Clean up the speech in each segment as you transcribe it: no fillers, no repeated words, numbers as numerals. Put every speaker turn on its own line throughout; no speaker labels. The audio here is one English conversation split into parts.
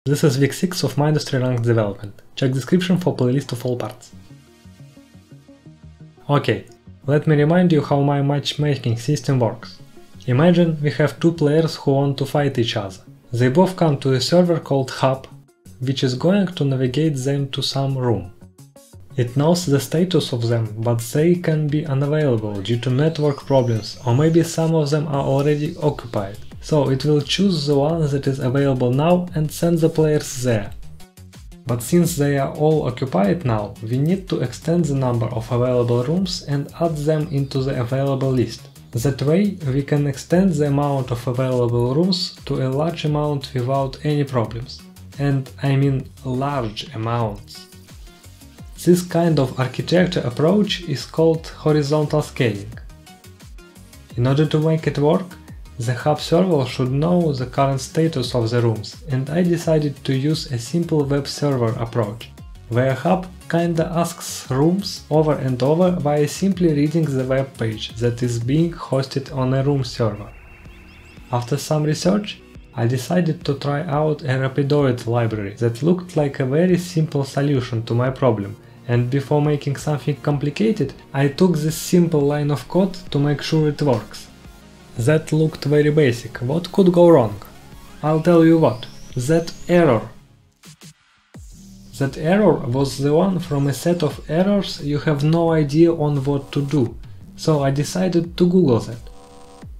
This is week 6 of Mindustry Ranked development. Check description for playlist of all parts. Okay, let me remind you how my matchmaking system works. Imagine we have two players who want to fight each other. They both come to a server called Hub, which is going to navigate them to some room. It knows the status of them, but they can be unavailable due to network problems, or maybe some of them are already occupied. So it will choose the one that is available now and send the players there. But since they are all occupied now, we need to extend the number of available rooms and add them into the available list. That way we can extend the amount of available rooms to a large amount without any problems. And I mean large amounts. This kind of architecture approach is called horizontal scaling. In order to make it work, the hub server should know the current status of the rooms, and I decided to use a simple web server approach, where hub kinda asks rooms over and over by simply reading the web page that is being hosted on a room server. After some research, I decided to try out a Rapidoid library that looked like a very simple solution to my problem, and before making something complicated, I took this simple line of code to make sure it works. That looked very basic. What could go wrong? I'll tell you what. That error. That error was the one from a set of errors you have no idea on what to do, so I decided to Google that.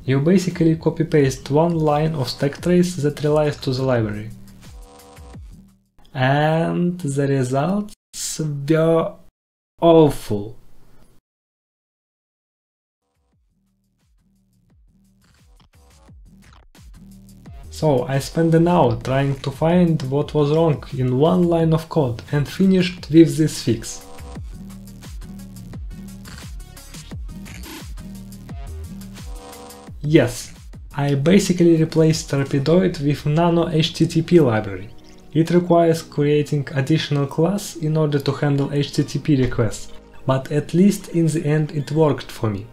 You basically copy-paste one line of stack trace that relies to the library. And the results were awful. So I spent an hour trying to find what was wrong in one line of code and finished with this fix. Yes, I basically replaced Rapidoid with Nano HTTP library. It requires creating additional class in order to handle HTTP requests, but at least in the end it worked for me.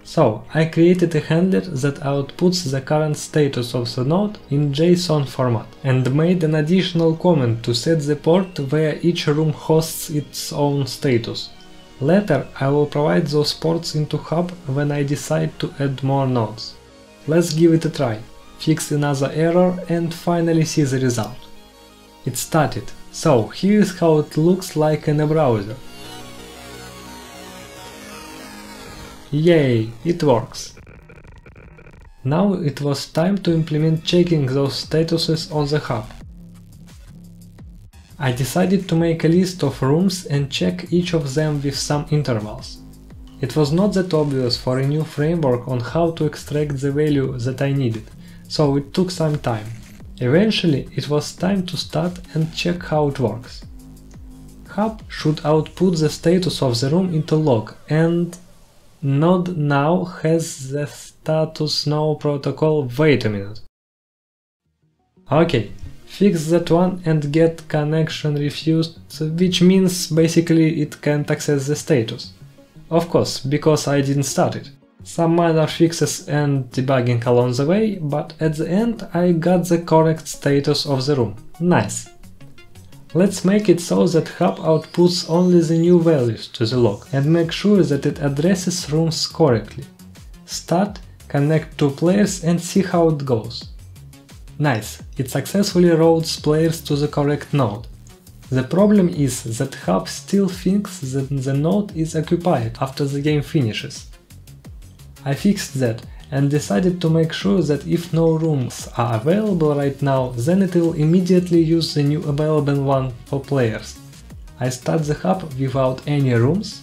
So, I created a handler that outputs the current status of the node in JSON format and made an additional comment to set the port where each room hosts its own status. Later, I will provide those ports into Hub when I decide to add more nodes. Let's give it a try, fix another error and finally see the result. It started, so here is how it looks like in a browser. Yay, it works. Now it was time to implement checking those statuses on the hub. I decided to make a list of rooms and check each of them with some intervals. It was not that obvious for a new framework on how to extract the value that I needed, so it took some time. Eventually it was time to start and check how it works. Hub should output the status of the room into log, and node now has the status no protocol. Wait a minute. Okay, fix that one and get connection refused, which means basically it can't access the status. Of course, because I didn't start it. Some minor fixes and debugging along the way, but at the end I got the correct status of the room. Nice. Let's make it so that Hub outputs only the new values to the log and make sure that it addresses rooms correctly. Start, connect two players and see how it goes. Nice, it successfully routes players to the correct node. The problem is that Hub still thinks that the node is occupied after the game finishes. I fixed that and decided to make sure that if no rooms are available right now, then it will immediately use the new available one for players. I start the hub without any rooms,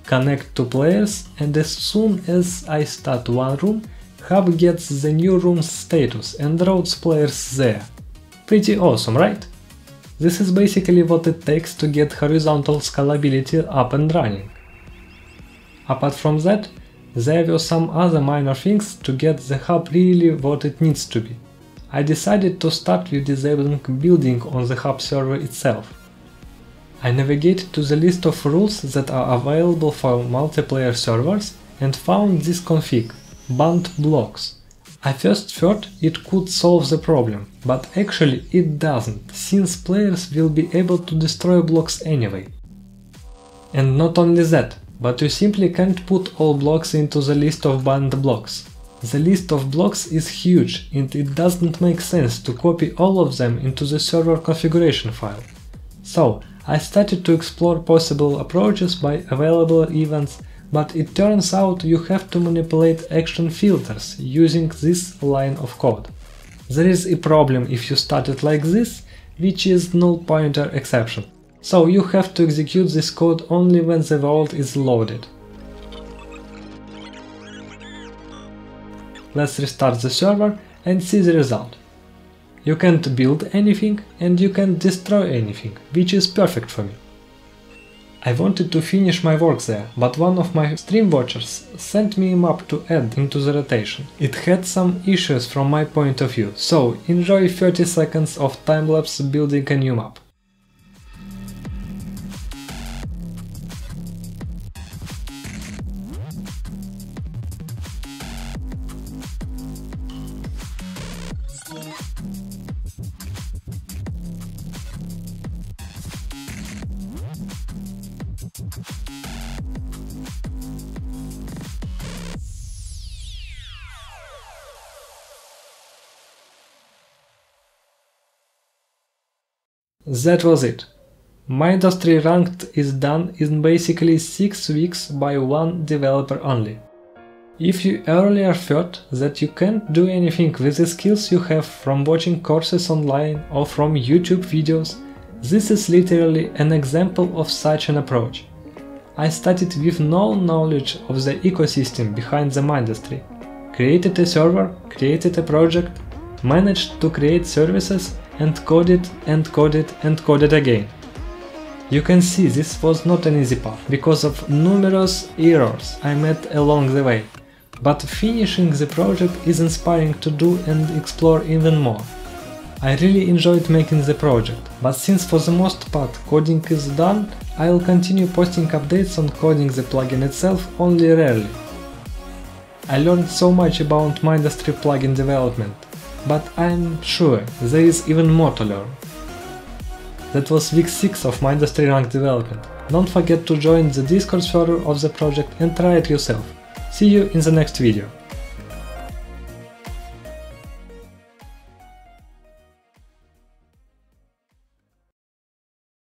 connect to players, and as soon as I start one room, hub gets the new room's status and routes players there. Pretty awesome, right? This is basically what it takes to get horizontal scalability up and running. Apart from that, there were some other minor things to get the hub really what it needs to be. I decided to start with disabling building on the hub server itself. I navigated to the list of rules that are available for multiplayer servers and found this config, banned blocks. I first thought it could solve the problem, but actually it doesn't, since players will be able to destroy blocks anyway. And not only that, but you simply can't put all blocks into the list of banned blocks. The list of blocks is huge and it doesn't make sense to copy all of them into the server configuration file. So I started to explore possible approaches by available events, but it turns out you have to manipulate action filters using this line of code. There is a problem if you start it like this, which is null pointer exception. So you have to execute this code only when the world is loaded. Let's restart the server and see the result. You can't build anything and you can't destroy anything, which is perfect for me. I wanted to finish my work there, but one of my stream watchers sent me a map to add into the rotation. It had some issues from my point of view, so enjoy 30 seconds of time-lapse building a new map. That was it. Mindustry Ranked is done in basically 6 weeks by one developer only. If you earlier thought that you can't do anything with the skills you have from watching courses online or from YouTube videos, this is literally an example of such an approach. I started with no knowledge of the ecosystem behind the Mindustry, created a server, created a project, managed to create services, and code it and code it and code it again. You can see this was not an easy path because of numerous errors I met along the way, but finishing the project is inspiring to do and explore even more. I really enjoyed making the project, but since for the most part coding is done, I will continue posting updates on coding the plugin itself only rarely. I learned so much about Mindustry plugin development, but I'm sure there is even more to learn. That was week 6 of Mindustry Ranked development. Don't forget to join the Discord server of the project and try it yourself. See you in the next video.